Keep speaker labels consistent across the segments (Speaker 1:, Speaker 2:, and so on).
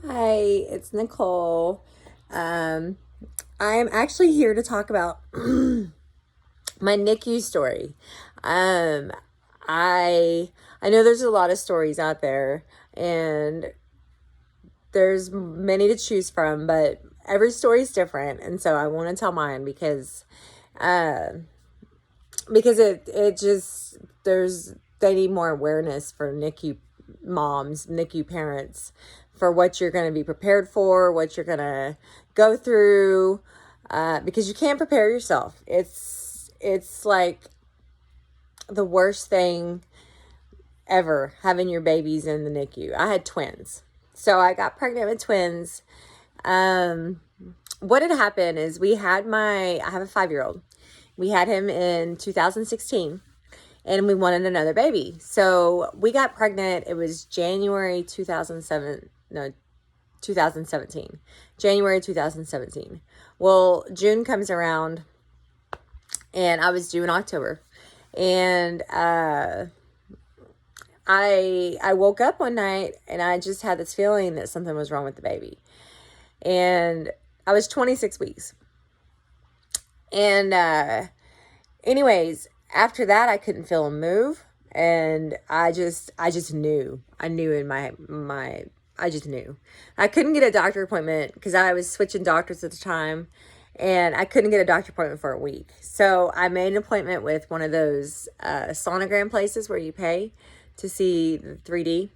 Speaker 1: Hi, it's Nicole. Um, I am actually here to talk about my NICU story. Um, I know there's a lot of stories out there, and there's many to choose from, but every story is different, and so I want to tell mine uh, because it just they need more awareness for NICU moms, NICU parents, for what you're going to be prepared for, what you're going to go through, because you can't prepare yourself. It's like the worst thing ever, having your babies in the NICU. I had twins, so I got pregnant with twins. What had happened is I have a 5-year-old. We had him in 2016, and we wanted another baby. So we got pregnant. It was January 2017. January 2017. Well, June comes around, and I was due in October. And I woke up one night, and I just had this feeling that something was wrong with the baby. And I was 26 weeks. And anyways, after that, I couldn't feel him move, and I just knew. I knew in I just knew. I couldn't get a doctor appointment because I was switching doctors at the time, and I couldn't get a doctor appointment for a week. So I made an appointment with one of those sonogram places where you pay to see the 3D,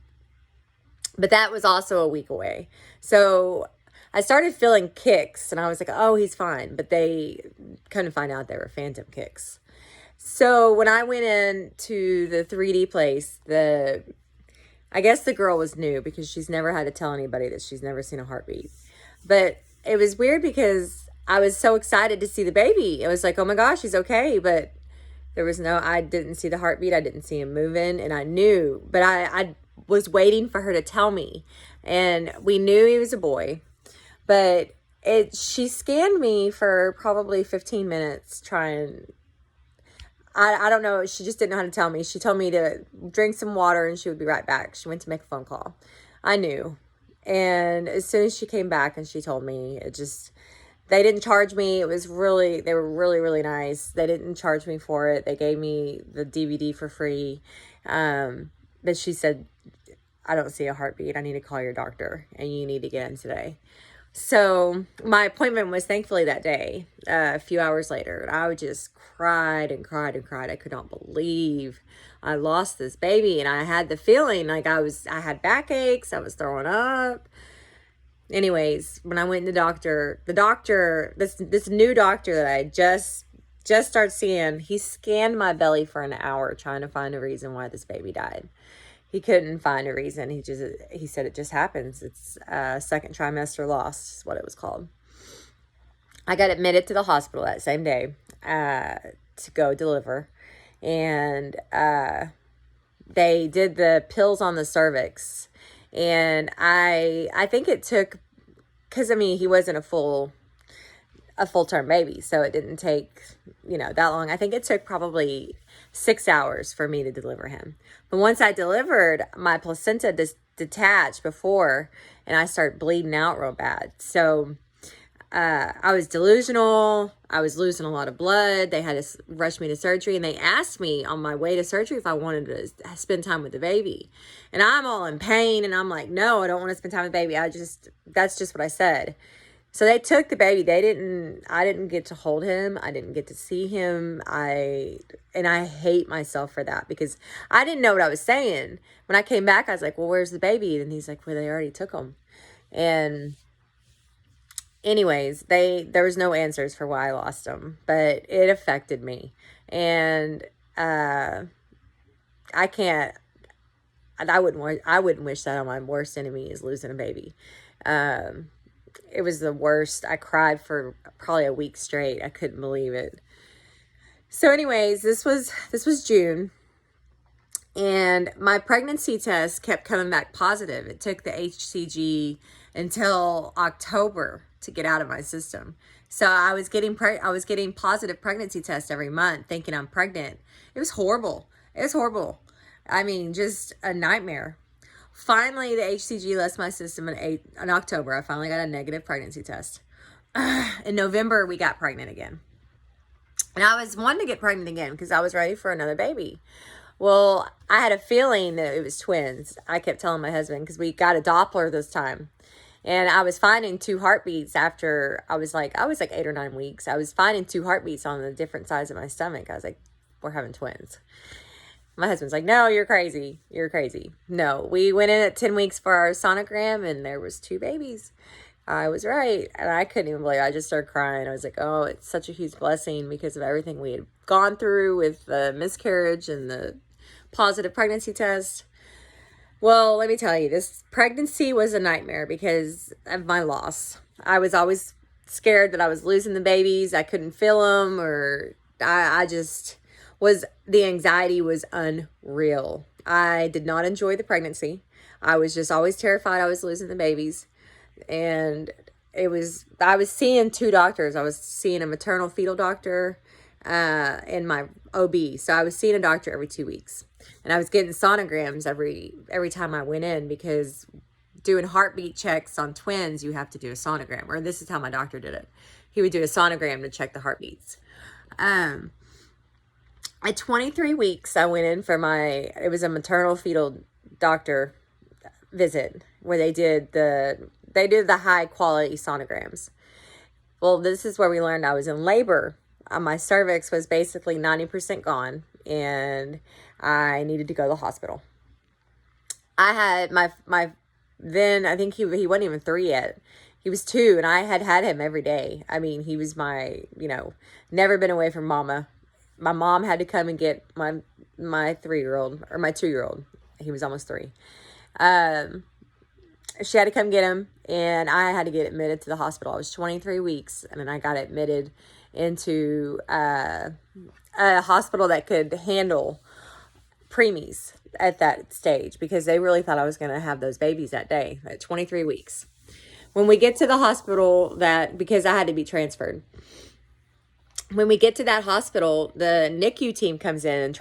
Speaker 1: but that was also a week away. So I started feeling kicks, and I was like, oh, he's fine. But they couldn't find out they were phantom kicks. So when I went in to the 3D place, I guess the girl was new because she's never had to tell anybody that she's never seen a heartbeat. But it was weird because I was so excited to see the baby. It was like, oh my gosh, he's okay. But I didn't see the heartbeat. I didn't see him moving, and I knew, but I was waiting for her to tell me. And we knew he was a boy. But she scanned me for probably 15 minutes I don't know. She just didn't know how to tell me. She told me to drink some water and she would be right back. She went to make a phone call. I knew. And as soon as she came back and she told me, they didn't charge me. They were really, really nice. They didn't charge me for it. They gave me the DVD for free. But she said, I don't see a heartbeat. I need to call your doctor and you need to get in today. So my appointment was thankfully that day, a few hours later. I just cried and cried and cried. I could not believe I lost this baby. And I had the feeling like I had backaches. I was throwing up. Anyways, when I went to the doctor, this new doctor that I just started seeing, he scanned my belly for an hour trying to find a reason why this baby died. He couldn't find a reason. He said it just happens. It's second trimester loss is what it was called. I got admitted to the hospital that same day to go deliver. And they did the pills on the cervix. And I think it took, because he wasn't a full-term baby, so it didn't take, that long. I think it took probably 6 hours for me to deliver him. But once I delivered, my placenta detached before, and I started bleeding out real bad. So I was delusional. I was losing a lot of blood. They had to rush me to surgery, and they asked me on my way to surgery if I wanted to spend time with the baby. And I'm all in pain, and I'm like, no, I don't want to spend time with the baby. That's just what I said. So they took the baby. I didn't get to hold him. I didn't get to see him. And I hate myself for that because I didn't know what I was saying. When I came back, I was like, well, where's the baby? And he's like, well, they already took him. And anyways, there was no answers for why I lost him, but it affected me. And I wouldn't wish that on my worst enemy, is losing a baby. It was the worst. I cried for probably a week straight. I couldn't believe it. So anyways, this was June, and my pregnancy test kept coming back positive. It took the HCG until October to get out of my system. So I was getting positive pregnancy tests every month thinking I'm pregnant. It was horrible. Just a nightmare. Finally, the HCG left my system in October. I finally got a negative pregnancy test. In November, we got pregnant again. And I was wanting to get pregnant again because I was ready for another baby. Well, I had a feeling that it was twins. I kept telling my husband because we got a Doppler this time. And I was finding 2 heartbeats after I was like 8 or 9 weeks. I was finding 2 heartbeats on the different sides of my stomach. I was like, we're having twins. My husband's like, no, you're crazy. You're crazy. No, we went in at 10 weeks for our sonogram and there was 2 babies. I was right. And I couldn't even believe it. I just started crying. I was like, oh, it's such a huge blessing because of everything we had gone through with the miscarriage and the positive pregnancy test. Well, let me tell you, this pregnancy was a nightmare because of my loss. I was always scared that I was losing the babies. I couldn't feel them, or I just was, the anxiety was unreal. I did not enjoy the pregnancy. I was just always terrified I was losing the babies. And I was seeing 2 doctors. I was seeing a maternal fetal doctor and my OB. So I was seeing a doctor every 2 weeks. And I was getting sonograms every time I went in, because doing heartbeat checks on twins, you have to do a sonogram. Or this is how my doctor did it. He would do a sonogram to check the heartbeats. At 23 weeks, I went in for it was a maternal fetal doctor visit where they did the high quality sonograms. Well, this is where we learned I was in labor. My cervix was basically 90% gone, and I needed to go to the hospital. I had then I think he wasn't even 3 yet. He was 2, and I had him every day. I mean, he was my, never been away from mama. My mom had to come and get my 3-year-old, or my 2-year-old. He was almost 3. She had to come get him, and I had to get admitted to the hospital. I was 23 weeks, and then I got admitted into a hospital that could handle preemies at that stage, because they really thought I was going to have those babies that day at 23 weeks. When we get to the hospital, because I had to be transferred. When we get to that hospital, the NICU team comes in and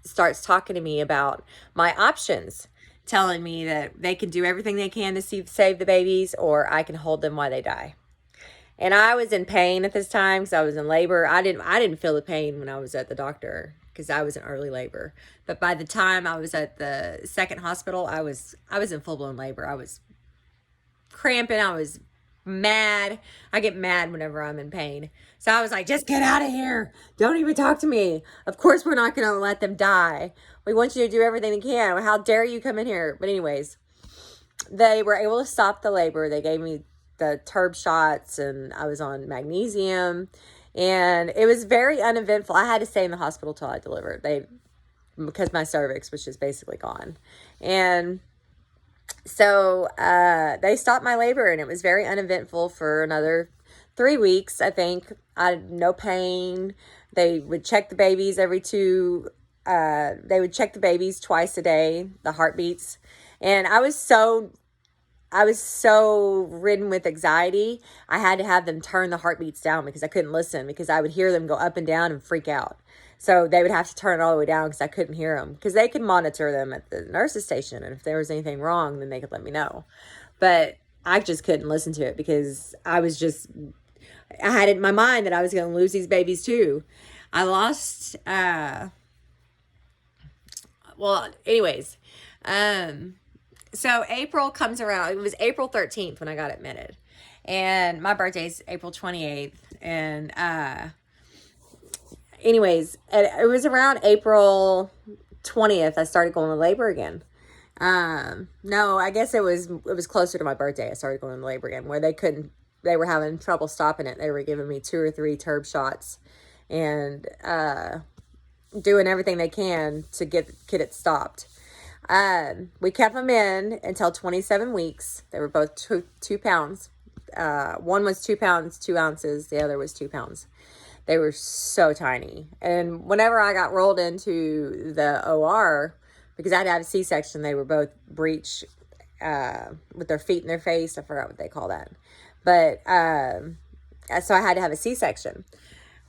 Speaker 1: starts talking to me about my options, telling me that they can do everything they can to save the babies, or I can hold them while they die. And I was in pain at this time because I was in labor. I didn't feel the pain when I was at the doctor because I was in early labor. But by the time I was at the second hospital, I was in full-blown labor. I was cramping. I was mad. I get mad whenever I'm in pain. So I was like, just get out of here. Don't even talk to me. Of course we're not going to let them die. We want you to do everything you can. How dare you come in here? But anyways, they were able to stop the labor. They gave me the turb shots, and I was on magnesium, and it was very uneventful. I had to stay in the hospital till I delivered, because my cervix was just basically gone. And so they stopped my labor, and it was very uneventful for another 3 weeks. I think I had no pain. They would check the babies they would check the babies twice a day, the heartbeats. And I was so ridden with anxiety. I had to have them turn the heartbeats down because I couldn't listen, because I would hear them go up and down and freak out. So they would have to turn it all the way down because I couldn't hear them, because they could monitor them at the nurse's station. And if there was anything wrong, then they could let me know. But I just couldn't listen to it because I had in my mind that I was going to lose these babies too. I lost, anyways, so April comes around. It was April 13th when I got admitted, and my birthday's April 28th. And, anyways, it was around April 20th, I started going to labor again. No, I guess it was closer to my birthday. I started going to labor again, where they were having trouble stopping it. They were giving me 2 or 3 turb shots and, doing everything they can to get it stopped. We kept them in until 27 weeks. They were both 2 pounds. One was 2 pounds, 2 ounces. The other was 2 pounds. They were so tiny. And whenever I got rolled into the OR, because I had to have a C-section, they were both breech, with their feet in their face. I forgot what they call that. But, so I had to have a C-section.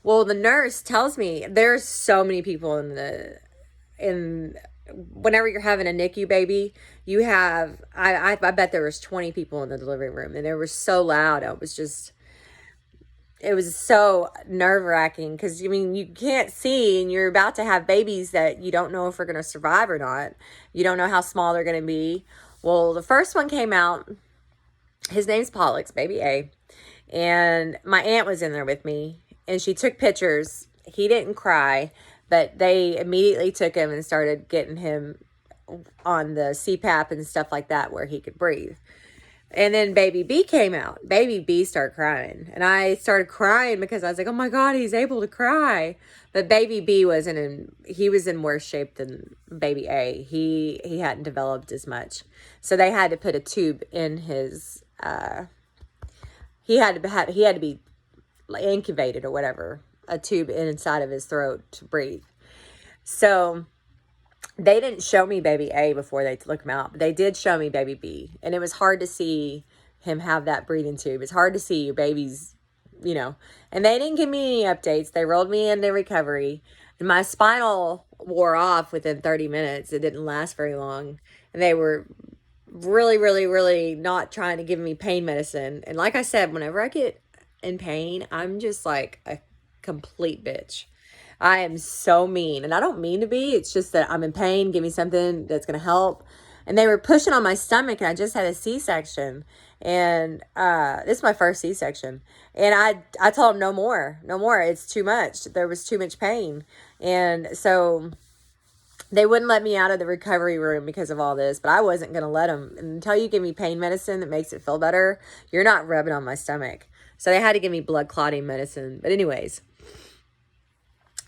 Speaker 1: Well, the nurse tells me there's so many people in whenever you're having a NICU baby, you have, I bet there was 20 people in the delivery room, and they were so loud. It was so nerve wracking because, I mean, you can't see, and you're about to have babies that you don't know if they're going to survive or not. You don't know how small they're going to be. Well, the first one came out. His name's Pollux, baby A. And my aunt was in there with me, and she took pictures. He didn't cry, but they immediately took him and started getting him on the CPAP and stuff like that where he could breathe. And then baby B came out. Baby B started crying. And I started crying because I was like, oh my God, he's able to cry. But baby B he was in worse shape than baby A. He hadn't developed as much. So they had to put a tube in his, he had to be incubated or whatever, a tube inside of his throat to breathe. So they didn't show me baby A before they took him out, but they did show me baby B. And it was hard to see him have that breathing tube. It's hard to see your baby's, and they didn't give me any updates. They rolled me into recovery, and my spinal wore off within 30 minutes. It didn't last very long. And they were really, really, really not trying to give me pain medicine. And like I said, whenever I get in pain, I'm just like a complete bitch. I am so mean, and I don't mean to be. It's just that I'm in pain. Give me something that's going to help. And they were pushing on my stomach, and I just had a C-section. And this is my first C-section. And I told them no more. It's too much. There was too much pain. And so they wouldn't let me out of the recovery room because of all this, but I wasn't going to let them. Until you give me pain medicine that makes it feel better, you're not rubbing on my stomach. So they had to give me blood clotting medicine. But anyways,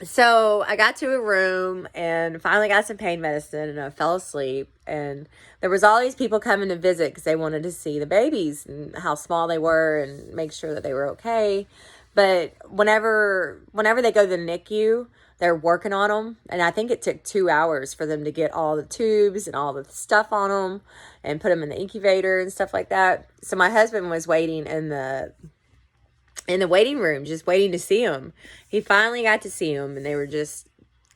Speaker 1: so I got to a room and finally got some pain medicine, and I fell asleep. And there was all these people coming to visit because they wanted to see the babies and how small they were and make sure that they were okay. But whenever they go to the NICU, they're working on them. And I think it took 2 hours for them to get all the tubes and all the stuff on them and put them in the incubator and stuff like that. So my husband was waiting in the waiting room, just waiting to see them. He finally got to see them, and they were just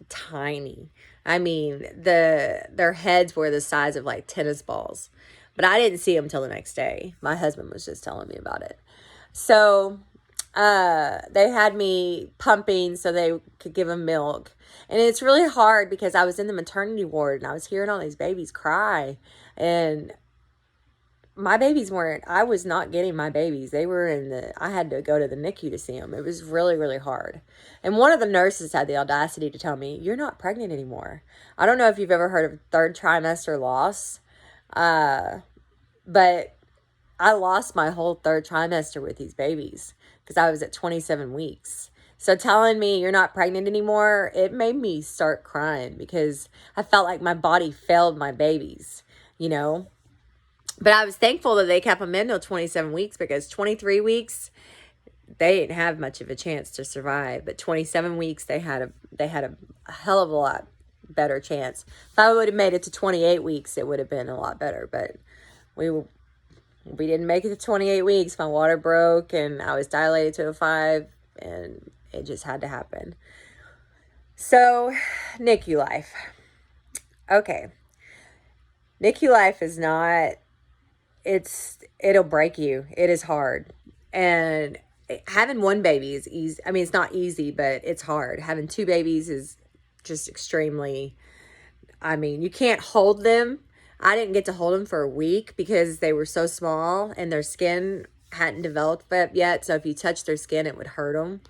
Speaker 1: tiny. I mean, their heads were the size of like tennis balls. But I didn't see them till the next day. My husband was just telling me about it. So they had me pumping so they could give them milk. And it's really hard because I was in the maternity ward, and I was hearing all these babies cry. And my babies I was not getting my babies. I had to go to the NICU to see them. It was really, really hard. And one of the nurses had the audacity to tell me, you're not pregnant anymore. I don't know if you've ever heard of third trimester loss, but I lost my whole third trimester with these babies because I was at 27 weeks. So telling me you're not pregnant anymore, it made me start crying because I felt like my body failed my babies, But I was thankful that they kept them in till 27 weeks because 23 weeks, they didn't have much of a chance to survive. But 27 weeks, they had a hell of a lot better chance. If I would have made it to 28 weeks, it would have been a lot better. But we didn't make it to 28 weeks. My water broke, and I was dilated to a 5, and it just had to happen. So, Nicu Life. Okay. Nicu Life is not... it'll break you. It is hard. And having one baby is easy. I mean, it's not easy, but it's hard. Having 2 babies is just extremely, you can't hold them. I didn't get to hold them for a week because they were so small and their skin hadn't developed yet. So if you touch their skin, it would hurt them.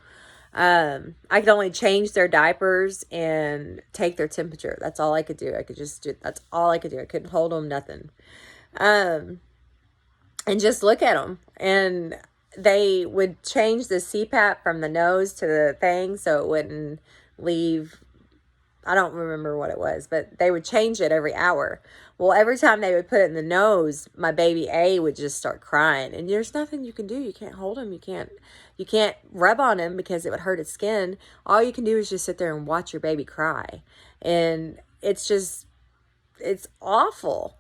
Speaker 1: I could only change their diapers and take their temperature. That's all I could do. That's all I could do. I couldn't hold them, nothing. And just look at them. And they would change the CPAP from the nose to the thing so it wouldn't leave. I don't remember what it was, but they would change it every hour. Well, every time they would put it in the nose, my baby A would just start crying. And there's nothing you can do. You can't hold him. You can't rub on him because it would hurt his skin. All you can do is just sit there and watch your baby cry. And it's awful.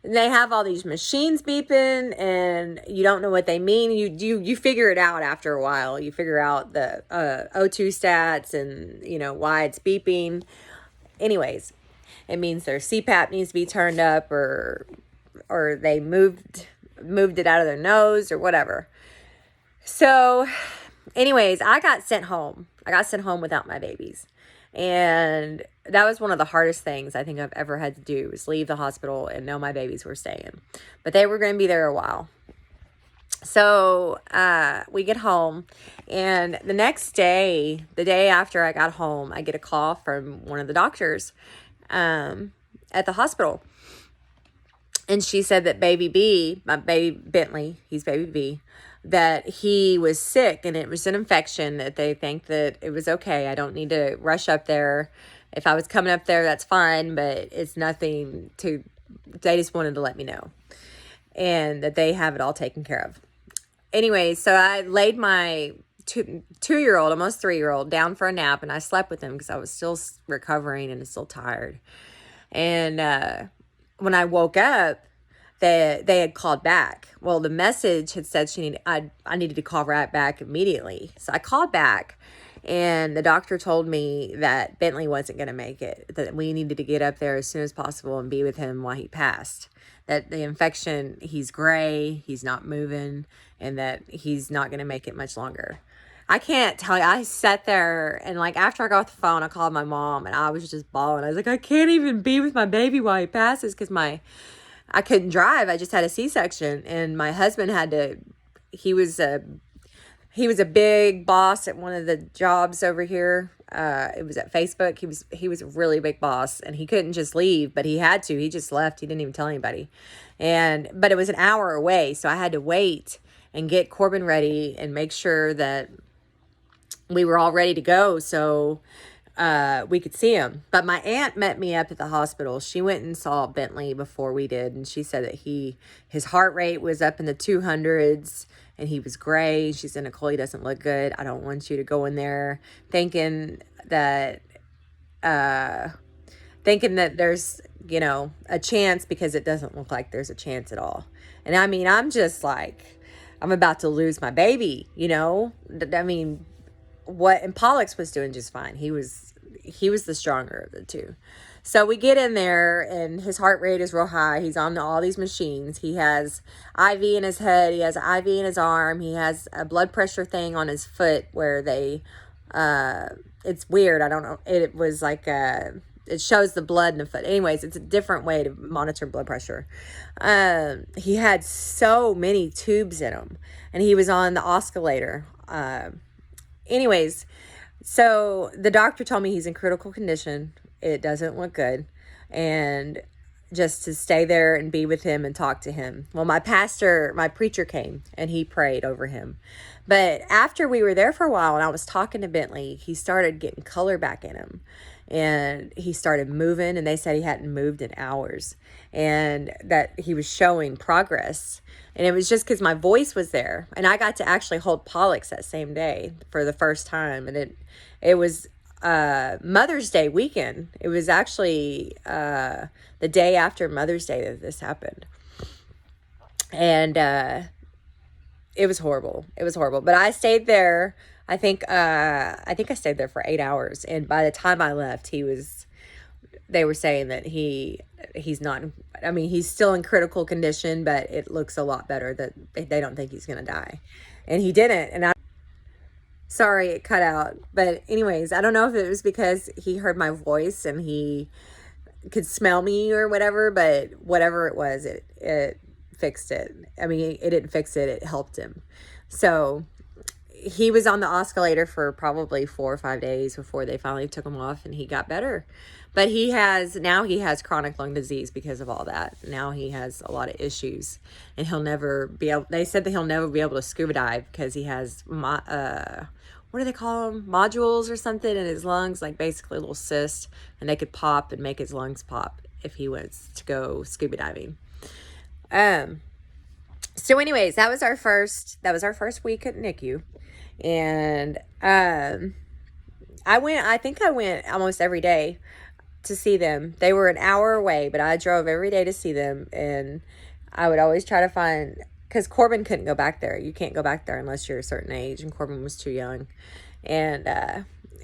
Speaker 1: And they have all these machines beeping, and you don't know what they mean. You figure it out after a while. You figure out the O2 stats and, why it's beeping. Anyways, it means their CPAP needs to be turned up, or they moved it out of their nose or whatever. So anyways, I got sent home. I got sent home without my babies. And that was one of the hardest things I think I've ever had to do, was leave the hospital and know my babies were staying. But they were going to be there a while. So we get home, and the next day, the day after I got home, I get a call from one of the doctors at the hospital. And she said that baby B, my baby Bentley, he's baby B, that he was sick and it was an infection, that they think that it was okay. I don't need to rush up there. If I was coming up there, that's fine, but it's nothing to, they just wanted to let me know. And that they have it all taken care of. Anyway, so I laid my two-year-old, almost 3-year-old, down for a nap, and I slept with him because I was still recovering and still tired. And when I woke up, they had called back. Well, the message had said I needed to call right back immediately. So I called back, and the doctor told me that Bentley wasn't going to make it, that we needed to get up there as soon as possible and be with him while he passed. That the infection, he's gray, he's not moving, and that he's not going to make it much longer. I can't tell you. I sat there, and like after I got off the phone, I called my mom, and I was just bawling. I was like, I can't even be with my baby while he passes because I couldn't drive. I just had a C-section, and my husband had to. He was a big boss at one of the jobs over here. It was at Facebook. He was a really big boss, and he couldn't just leave, but he had to. He just left. He didn't even tell anybody, but it was an hour away, so I had to wait and get Corbin ready and make sure that we were all ready to go so we could see him. But my aunt met me up at the hospital. She went and saw Bentley before we did, and she said that his heart rate was up in the 200s, and he was gray. She said, Nicole, he doesn't look good. I don't want you to go in there thinking that there's, a chance, because it doesn't look like there's a chance at all. And I mean, I'm just like, I'm about to lose my baby, I mean, and Pollux was doing just fine. He was the stronger of the two. So we get in there, and his heart rate is real high. He's on all these machines. He has IV in his head. He has IV in his arm. He has a blood pressure thing on his foot where it's weird. I don't know. It was like, it shows the blood in the foot. Anyways, it's a different way to monitor blood pressure. He had so many tubes in him, and he was on the oscillator. Anyways, so the doctor told me he's in critical condition. It doesn't look good. And just to stay there and be with him and talk to him. Well, my preacher came and he prayed over him. But after we were there for a while and I was talking to Bentley, he started getting color back in him. And he started moving, and they said he hadn't moved in hours, and that he was showing progress. And it was just because my voice was there, and I got to actually hold Pollux that same day for the first time. And it was Mother's Day weekend. It was actually the day after Mother's Day that this happened. And it was horrible. It was horrible. But I stayed there. I think I stayed there for 8 hours, and by the time I left, they were saying that he's not, I mean, he's still in critical condition, but it looks a lot better, that they don't think he's going to die. And he didn't. And sorry, it cut out. But anyways, I don't know if it was because he heard my voice and he could smell me or whatever, but whatever it was, it fixed it. I mean, it didn't fix it. It helped him. So he was on the oscillator for probably 4 or 5 days before they finally took him off, and he got better. But he has chronic lung disease because of all that. Now he has a lot of issues, and they said that he'll never be able to scuba dive because he has, what do they call them? Modules or something in his lungs, like basically a little cyst, and they could pop and make his lungs pop if he wants to go scuba diving. So anyways, that was our first week at NICU. And I think I went almost every day to see them. They were an hour away, but I drove every day to see them, and I would always try to find, because Corbin couldn't go back there. You can't go back there unless you're a certain age, and Corbin was too young. And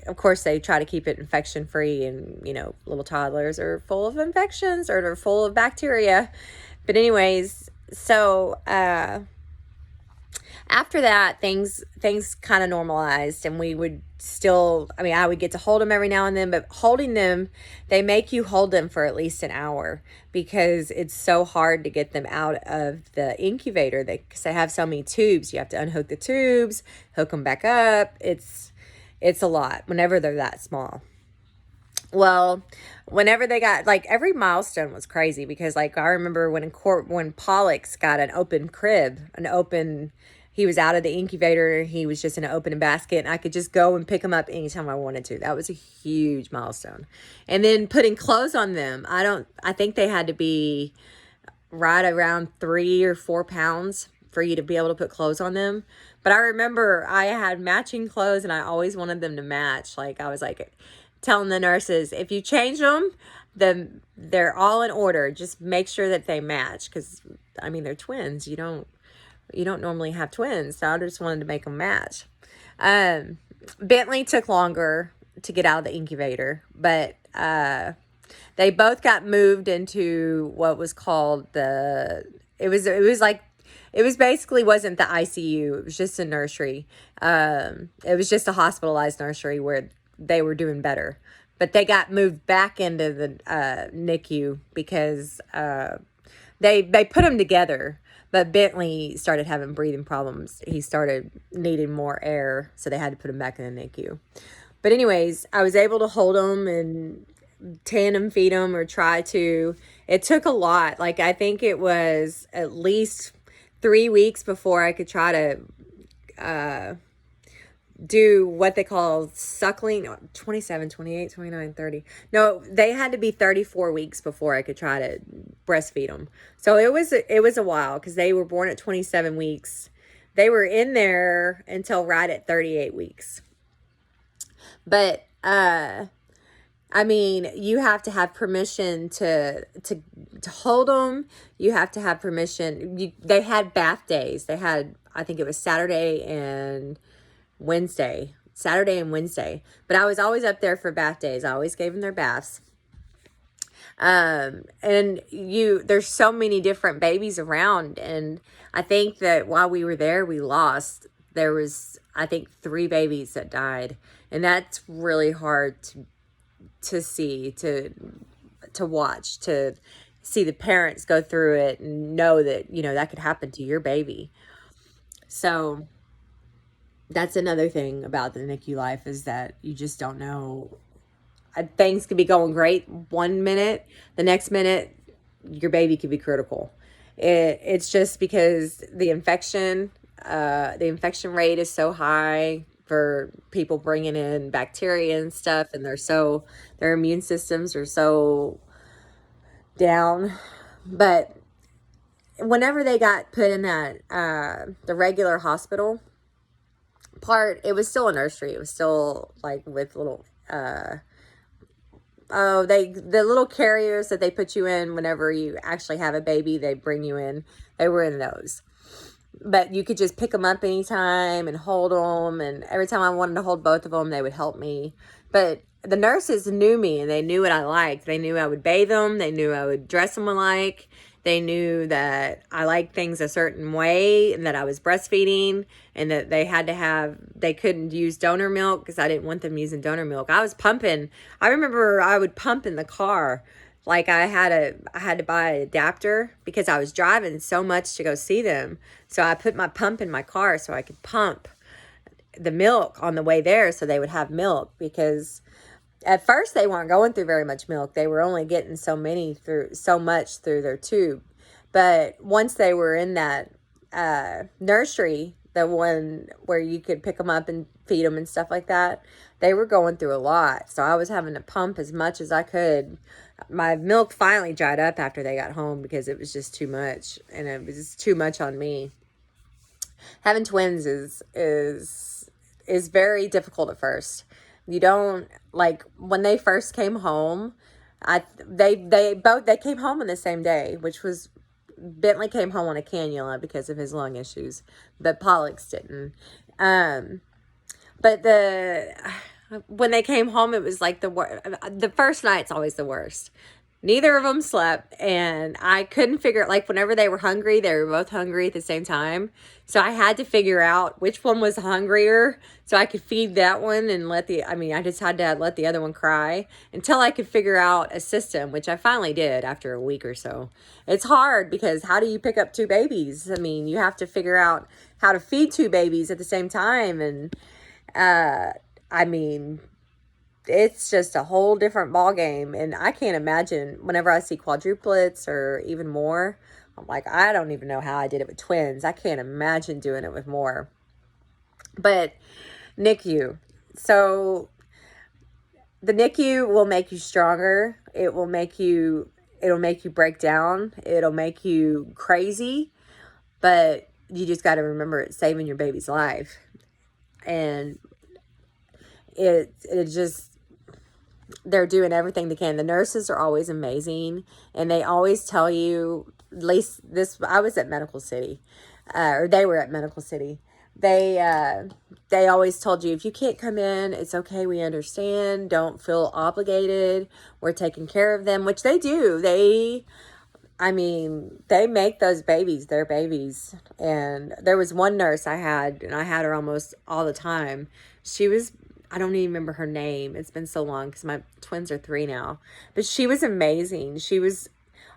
Speaker 1: of course, they try to keep it infection free, and little toddlers are full of infections or they're full of bacteria. But anyways, so after that, things kind of normalized, and we would still, I would get to hold them every now and then, but holding them, they make you hold them for at least an hour because it's so hard to get them out of the incubator. Because they have so many tubes. You have to unhook the tubes, hook them back up. It's a lot whenever they're that small. Well, whenever they got, every milestone was crazy because, I remember when Pollux got an open crib, he was out of the incubator, he was just in an open basket, and I could just go and pick him up anytime I wanted to. That was a huge milestone. And then putting clothes on them, I think they had to be right around 3 or 4 pounds for you to be able to put clothes on them. But I remember I had matching clothes, and I always wanted them to match. I was telling the nurses, if you change them, then they're all in order. Just make sure that they match, because they're twins. You don't normally have twins, so I just wanted to make them match. Bentley took longer to get out of the incubator, but they both got moved into what was called it basically wasn't the ICU. It was just a nursery. It was just a hospitalized nursery where they were doing better, but they got moved back into the NICU because they put them together, but Bentley started having breathing problems. He started needing more air, so they had to put him back in the NICU. But anyways, I was able to hold them and tandem feed them, or try to. It took a lot. I think it was at least 3 weeks before I could try to do what they call suckling. 27, 28, 29, 30. No, they had to be 34 weeks before I could try to breastfeed them. So it was a while, because they were born at 27 weeks. They were in there until right at 38 weeks. But you have to have permission to hold them. You have to have permission. They had bath days. They had, I think it was Saturday and Wednesday. But I was always up there for bath days. I always gave them their baths. And there's so many different babies around. And I think that while we were there, there was, I think, 3 babies that died. And that's really hard to see, to watch, to see the parents go through it and know that, that could happen to your baby. So that's another thing about the NICU life, is that you just don't know. Things could be going great one minute, the next minute your baby could be critical. It's just because the infection rate is so high for people bringing in bacteria and stuff, and their immune systems are so down. But whenever they got put in that the regular hospital part, it was still a nursery. It was still with little the little carriers that they put you in whenever you actually have a baby, they bring you in. They were in those. But you could just pick them up anytime and hold them. And every time I wanted to hold both of them, they would help me. But the nurses knew me, and they knew what I liked. They knew I would bathe them. They knew I would dress them alike. They knew that I liked things a certain way, and that I was breastfeeding, and that they couldn't use donor milk because I didn't want them using donor milk. I was pumping. I remember I would pump in the car. I had to buy an adapter because I was driving so much to go see them. So I put my pump in my car so I could pump the milk on the way there, so they would have milk, because at first they weren't going through very much milk. They were only getting so much through their tube. But once they were in that nursery, the one where you could pick them up and feed them and stuff like that, they were going through a lot. So I was having to pump as much as I could. My milk finally dried up after they got home because it was just too much, and it was just too much on me. Having twins is very difficult at first. You don't, when they first came home, they came home on the same day, which was, Bentley came home on a cannula because of his lung issues, but Pollux didn't. But when they came home, it was like the first night's always the worst. Neither of them slept, and I couldn't figure, like, whenever they were hungry, they were both hungry at the same time. So I had to figure out which one was hungrier so I could feed that one and I just had to let the other one cry until I could figure out a system, which I finally did after a week or so. It's hard because how do you pick up two babies? I mean, you have to figure out how to feed two babies at the same time. And, I mean, it's just a whole different ball game. And I can't imagine whenever I see quadruplets or even more, I'm like, I don't even know how I did it with twins. I can't imagine doing it with more. But NICU. So the NICU will make you stronger. It'll make you break down. It'll make you crazy. But you just got to remember it's saving your baby's life. And it just, they're doing everything they can. The nurses are always amazing, and they always tell you, at least I was at Medical City, or they were at Medical City. They always told you, if you can't come in, it's okay. We understand. Don't feel obligated. We're taking care of them, which they do. They make those babies their babies. And there was one nurse I had, and I had her almost all the time. I don't even remember her name. It's been so long because my twins are 3 now. But she was amazing. She was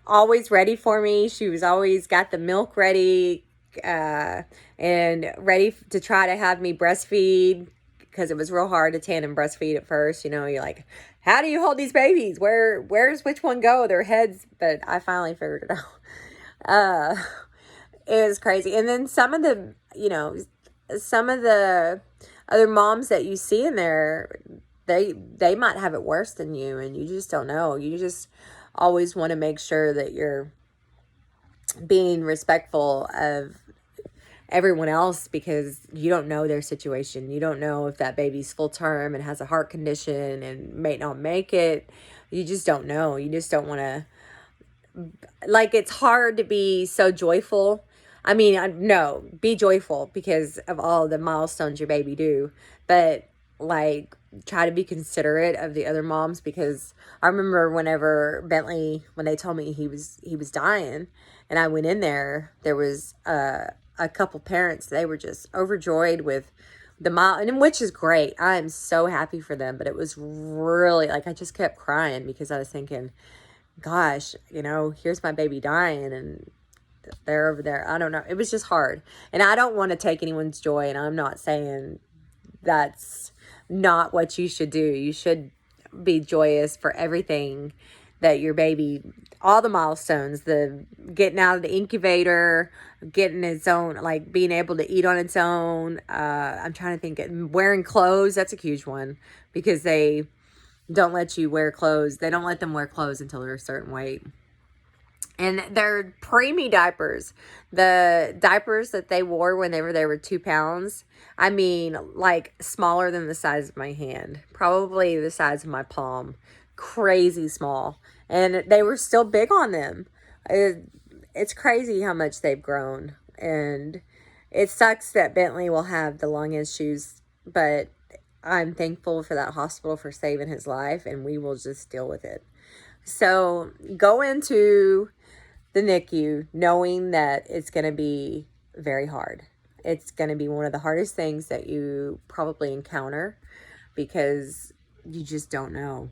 Speaker 1: always ready for me. She was always got the milk ready and ready to try to have me breastfeed, because it was real hard to tandem breastfeed at first. You're like, how do you hold these babies? Where's which one go? Their heads. But I finally figured it out. It was crazy. And then some of the other moms that you see in there, they might have it worse than you, and you just don't know. You just always want to make sure that you're being respectful of everyone else, because you don't know their situation. You don't know if that baby's full term and has a heart condition and may not make it. You just don't know. You just don't want to, like, it's hard to be so joyful. I mean, no, be joyful because of all the milestones your baby do, but like, try to be considerate of the other moms, because I remember whenever when they told me he was dying, and I went in there was a couple parents. They were just overjoyed with the mile, and which is great. I am so happy for them, but it was really, like, I just kept crying because I was thinking, gosh, here's my baby dying, and they're over there. I don't know. It was just hard. And I don't want to take anyone's joy, and I'm not saying that's not what you should do. You should be joyous for everything that your baby, all the milestones, the getting out of the incubator, getting its own, like, being able to eat on its own. I'm trying to think, wearing clothes. That's a huge one, because they don't let you wear clothes. They don't let them wear clothes until they're a certain weight. And they're preemie diapers. The diapers that they wore whenever they were 2 pounds, I mean, like, smaller than the size of my hand. Probably the size of my palm. Crazy small. And they were still big on them. It's crazy how much they've grown. And it sucks that Bentley will have the lung issues. But I'm thankful for that hospital for saving his life. And we will just deal with it. So go into the NICU knowing that it's going to be very hard. It's going to be one of the hardest things that you probably encounter, because you just don't know.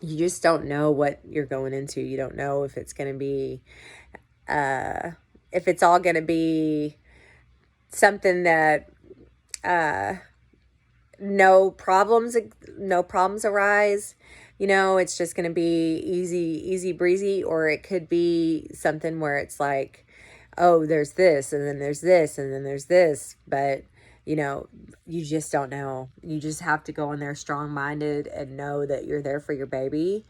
Speaker 1: You just don't know what you're going into. You don't know if it's going to be, if it's all going to be something that no problems arise. It's just going to be easy breezy, or it could be something where it's like, oh, there's this, and then there's this, and then there's this. But, you just don't know. You just have to go in there strong-minded and know that you're there for your baby.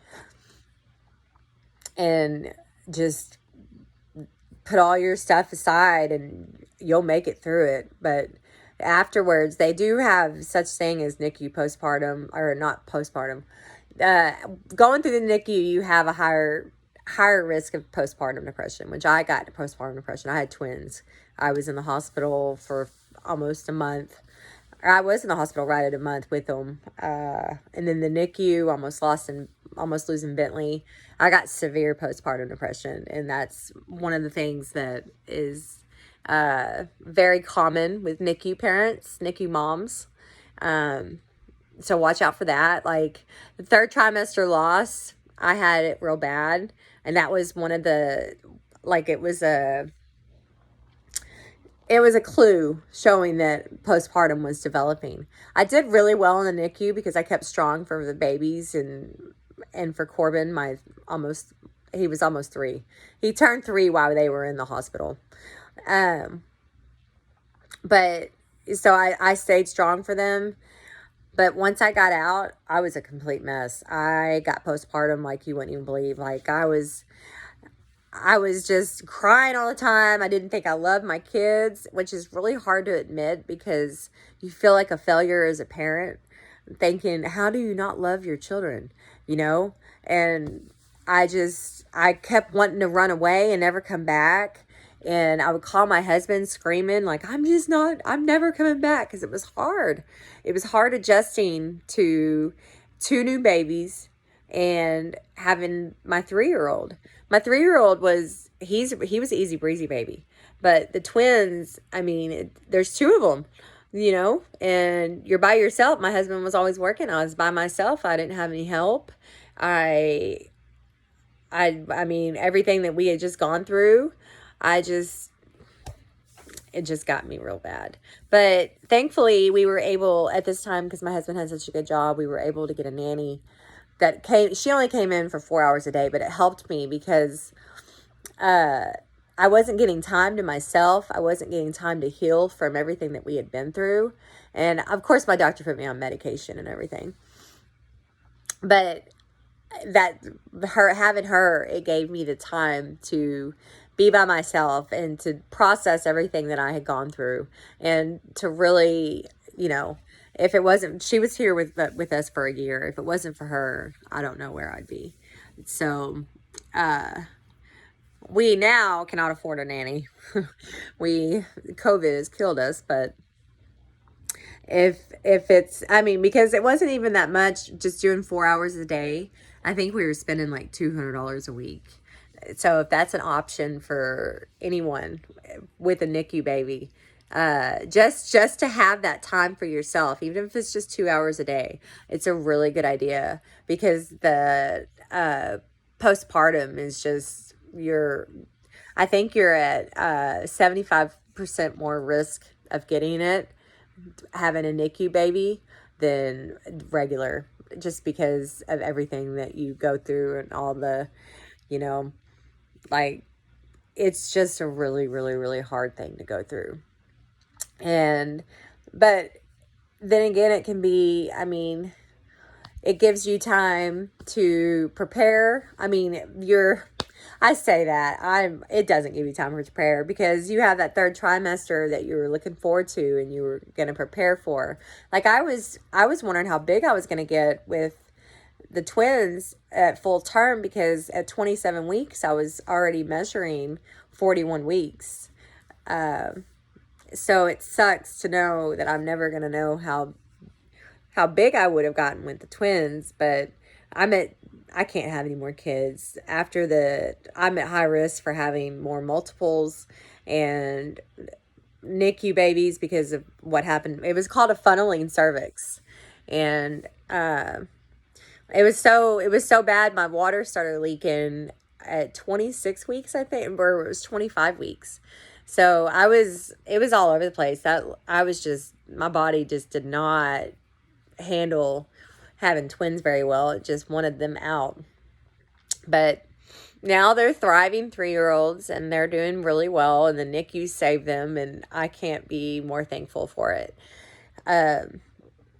Speaker 1: And just put all your stuff aside, and you'll make it through it. But afterwards, they do have such thing as NICU postpartum, or not postpartum. Going through the NICU, you have a higher risk of postpartum depression, which I got postpartum depression. I had twins. I was in the hospital for almost a month. I was in the hospital right at a month with them. And then the NICU, almost losing Bentley. I got severe postpartum depression, and that's one of the things that is very common with NICU parents, NICU moms. So watch out for that. Like the third trimester loss, I had it real bad, and that was one of the, like, it was a clue showing that postpartum was developing. I did really well in the NICU because I kept strong for the babies, and for Corbin, he was almost 3. He turned 3 while they were in the hospital. But so I stayed strong for them. But once I got out, I was a complete mess. I got postpartum like you wouldn't even believe. Like I was just crying all the time. I didn't think I loved my kids, which is really hard to admit because you feel like a failure as a parent, thinking, how do you not love your children? You know? And I kept wanting to run away and never come back. And I would call my husband screaming, like, I'm never coming back, because it was hard. It was hard adjusting to 2 new babies and having my 3-year-old. My 3-year-old he was an easy breezy baby. But the twins, I mean, there's 2 of them, you know, and you're by yourself. My husband was always working. I was by myself. I didn't have any help. I mean, everything that we had just gone through, it just got me real bad. But thankfully we were able at this time, because my husband had such a good job, we were able to get a nanny she only came in for 4 hours a day, but it helped me because, I wasn't getting time to myself. I wasn't getting time to heal from everything that we had been through. And of course my doctor put me on medication and everything, but having her, it gave me the time to be by myself and to process everything that I had gone through, and to really, you know, if it wasn't, she was here with us for a year. If it wasn't for her, I don't know where I'd be. So, we now cannot afford a nanny. COVID has killed us, but if it's, I mean, because it wasn't even that much, just doing 4 hours a day. I think we were spending like $200 a week. So if that's an option for anyone with a NICU baby, just to have that time for yourself, even if it's just 2 hours a day, it's a really good idea, because the postpartum is just, I think you're at 75% more risk of getting it having a NICU baby than regular, just because of everything that you go through and all the, you know, like, it's just a really, really, really hard thing to go through. But then again, it can be, I mean, it gives you time to prepare. I mean, I say that it doesn't give you time to prepare, because you have that 3rd trimester that you were looking forward to and you were going to prepare for. Like I was wondering how big I was going to get with the twins at full term, because at 27 weeks, I was already measuring 41 weeks. So it sucks to know that I'm never going to know how big I would have gotten with the twins, but I can't have any more kids. I'm at high risk for having more multiples and NICU babies because of what happened. It was called a funneling cervix. And, it was so bad. My water started leaking at 26 weeks, I think, or it was 25 weeks. So it was all over the place. My body just did not handle having twins very well. It just wanted them out. But now they're thriving 3-year-olds, and they're doing really well, and the NICU saved them, and I can't be more thankful for it.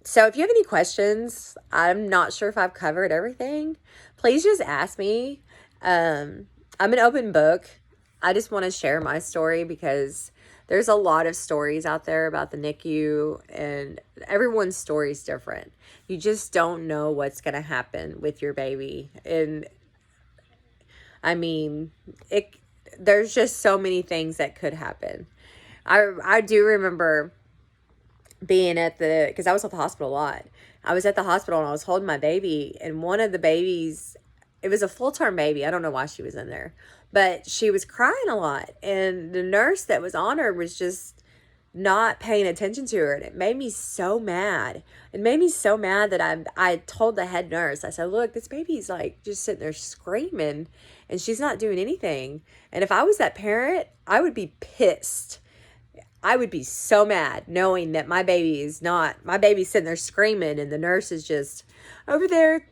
Speaker 1: So if you have any questions, I'm not sure if I've covered everything, please just ask me. I'm an open book. I just want to share my story, because there's a lot of stories out there about the NICU, and everyone's story is different. You just don't know what's going to happen with your baby. And I mean, there's just so many things that could happen. I do remember being at the, because I was at the hospital a lot. I was at the hospital and I was holding my baby, and one of the babies, it was a full-term baby. I don't know why she was in there, but she was crying a lot, and the nurse that was on her was just not paying attention to her, and it made me so mad. It made me so mad that I told the head nurse, I said, look, this baby's like just sitting there screaming and she's not doing anything. And if I was that parent, I would be pissed. I would be so mad knowing that my baby's sitting there screaming and the nurse is just over there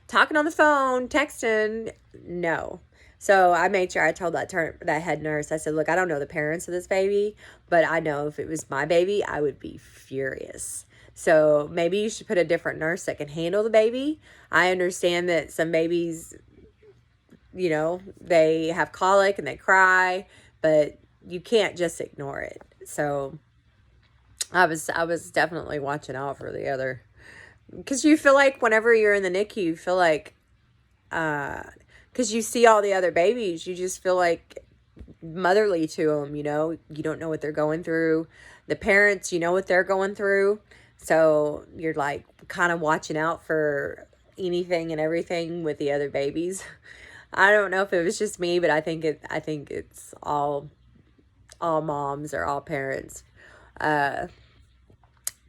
Speaker 1: talking on the phone, texting. No. So I made sure I told that head nurse, I said, look, I don't know the parents of this baby, but I know if it was my baby, I would be furious. So maybe you should put a different nurse that can handle the baby. I understand that some babies, you know, they have colic and they cry, but you can't just ignore it. So I was definitely watching out for the other, because you feel like whenever you're in the NICU, you feel like, because you see all the other babies, you just feel like motherly to them, you know. You don't know what they're going through. The parents, you know what they're going through. So you're like kind of watching out for anything and everything with the other babies. I don't know if it was just me, but I think it's all moms or all parents. But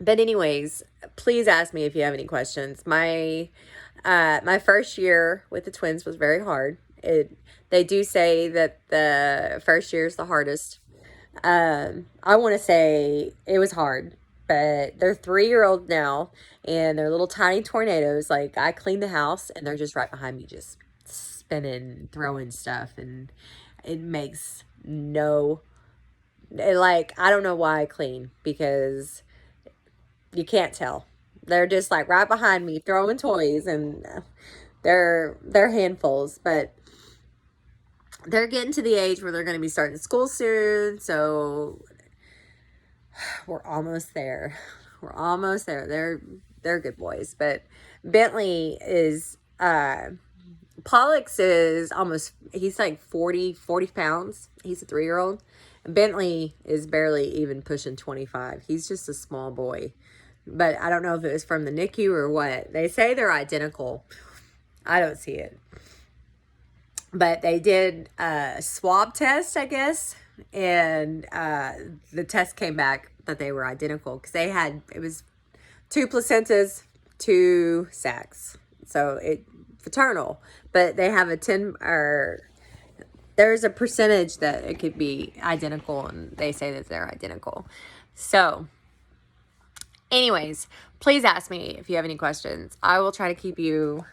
Speaker 1: anyways, please ask me if you have any questions. My first year with the twins was very hard. They do say that the first year is the hardest. I want to say it was hard, but they're 3-year-old now, and they're little tiny tornadoes. Like, I clean the house, and they're just right behind me, just spinning, throwing stuff, and it makes I don't know why I clean, because you can't tell. They're just like right behind me throwing toys, and they're handfuls, but they're getting to the age where they're going to be starting school soon. So we're almost there. We're almost there. They're good boys, but Bentley is, Pollux is he's like 40 pounds. He's a 3-year-old. And Bentley is barely even pushing 25. He's just a small boy. But I don't know if it was from the NICU or what. They say they're identical. I don't see it. But they did a swab test, I guess. And the test came back that they were identical. Because it was 2 placentas, 2 sacs. So fraternal. But they have there's a percentage that it could be identical. And they say that they're identical. So anyways, please ask me if you have any questions. I will try to keep you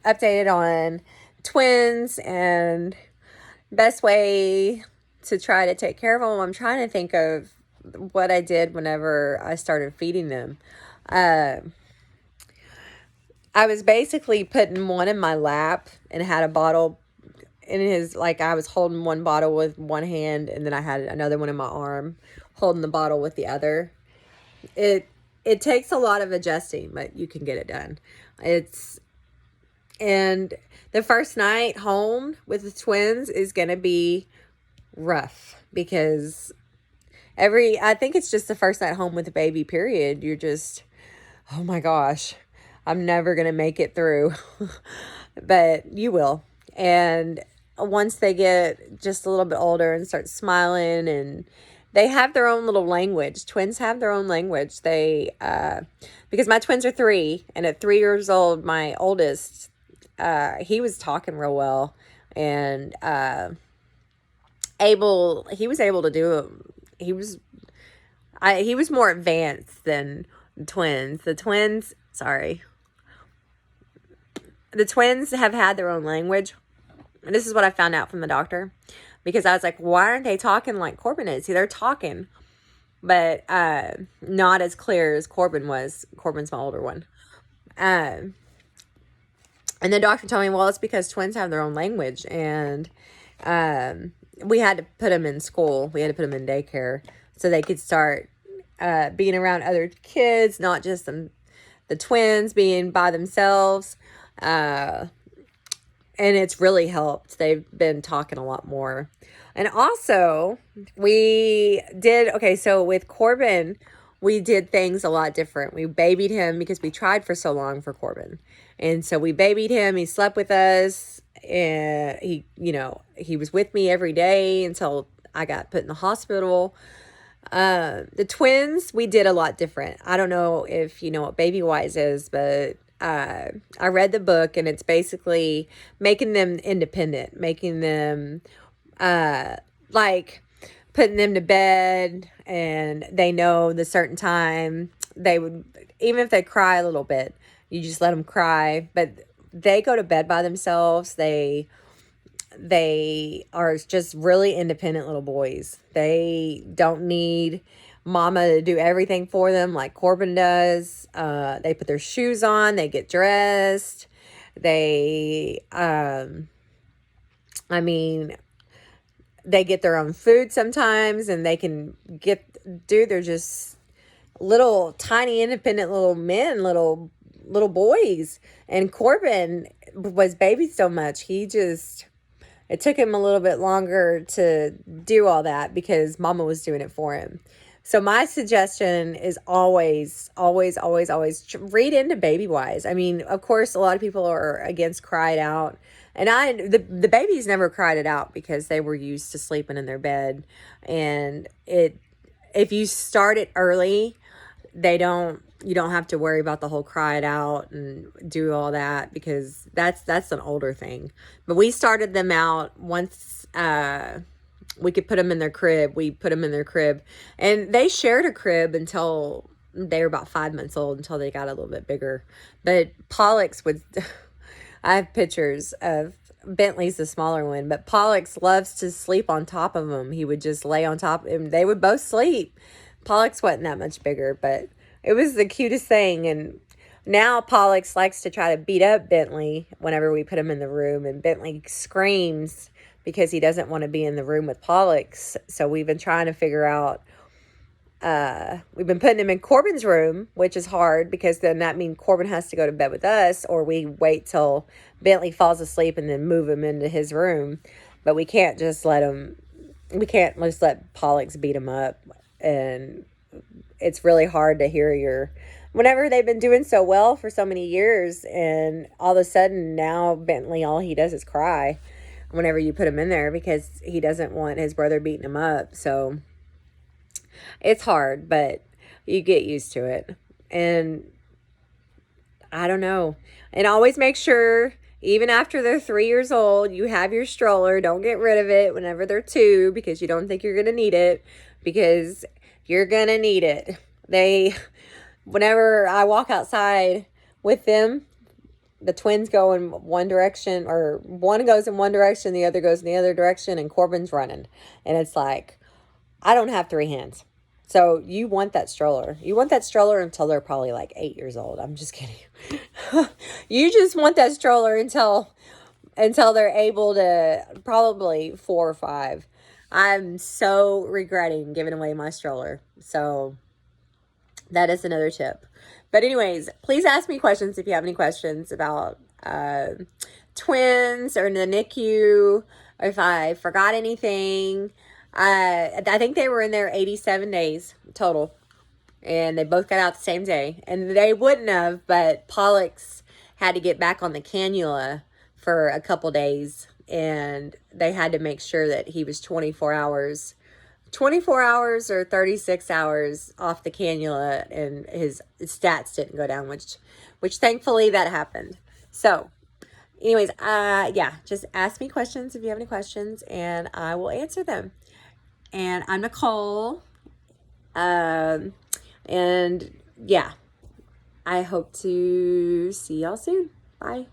Speaker 1: updated on twins and best way to try to take care of them. I'm trying to think of what I did whenever I started feeding them. I was basically putting one in my lap and had a bottle in I was holding one bottle with one hand, and then I had another one in my arm holding the bottle with the other. It takes a lot of adjusting, but you can get it done. And the first night home with the twins is going to be rough, because I think it's just the first night home with the baby, period. You're just, oh my gosh, I'm never going to make it through. But you will. And once they get just a little bit older and start smiling, and they have their own little language. Twins have their own language. Because my twins are 3, and at 3 years old, my oldest, he was talking real well, and he was able to do it. He was more advanced than the twins. The twins have had their own language. And this is what I found out from the doctor, because I was like, why aren't they talking like Corbin is? See, they're talking, but not as clear as Corbin was. Corbin's my older one. And the doctor told me, well, it's because twins have their own language. And we had to put them in school. We had to put them in daycare so they could start being around other kids, not just the twins being by themselves. And it's really helped. They've been talking a lot more. And also, so with Corbin, we did things a lot different. We babied him because we tried for so long for Corbin. And so we babied him. He slept with us. And he was with me every day until I got put in the hospital. The twins, we did a lot different. I don't know if you know what Baby Wise is, but I read the book, and it's basically making them independent, making them like putting them to bed, and they know the certain time they would, even if they cry a little bit, you just let them cry, but they go to bed by themselves. They are just really independent little boys. They don't need mama to do everything for them like Corbin does. They put their shoes on, they get dressed. They they get their own food sometimes, and they can they're just little tiny independent little men, little boys. And Corbin was babied so much, it took him a little bit longer to do all that because mama was doing it for him. So my suggestion is always read into Baby Wise. I mean, of course, a lot of people are against cry it out. And the babies never cried it out because they were used to sleeping in their bed. And if you start it early, you don't have to worry about the whole cry it out and do all that, because that's an older thing. But we started them out once we could put them in their crib. We put them in their crib, and they shared a crib until they were about 5 months old, until they got a little bit bigger. But Pollux would, I have pictures of Bentley's the smaller one, but Pollux loves to sleep on top of them. He would just lay on top, and they would both sleep. Pollux wasn't that much bigger, but it was the cutest thing. And now Pollux likes to try to beat up Bentley whenever we put him in the room, and Bentley screams because he doesn't want to be in the room with Pollux. So we've been trying to figure out, we've been putting him in Corbin's room, which is hard because then that means Corbin has to go to bed with us, or we wait till Bentley falls asleep and then move him into his room. But we can't just let Pollux beat him up. And it's really hard to hear whenever they've been doing so well for so many years, and all of a sudden now Bentley, all he does is cry whenever you put him in there because he doesn't want his brother beating him up. So it's hard, but you get used to it. And I don't know. And always make sure, even after they're 3 years old, you have your stroller. Don't get rid of it whenever they're 2, because you don't think you're going to need it, because you're going to need it. Whenever I walk outside with them, the twins go in one direction, or one goes in one direction, the other goes in the other direction, and Corbin's running. And it's like, I don't have 3 hands. So you want that stroller. You want that stroller until they're probably like 8 years old. I'm just kidding. You just want that stroller until they're able to, probably 4 or 5. I'm so regretting giving away my stroller. So that is another tip. But anyways, please ask me questions if you have any questions about twins or the NICU, or if I forgot anything. I think they were in there 87 days total, and they both got out the same day. And they wouldn't have, but Pollux had to get back on the cannula for a couple days, and they had to make sure that he was 24 hours or 36 hours off the cannula, and his stats didn't go down, which thankfully that happened. So anyways, yeah, just ask me questions if you have any questions, and I will answer them. And I'm Nicole. And yeah, I hope to see y'all soon. Bye.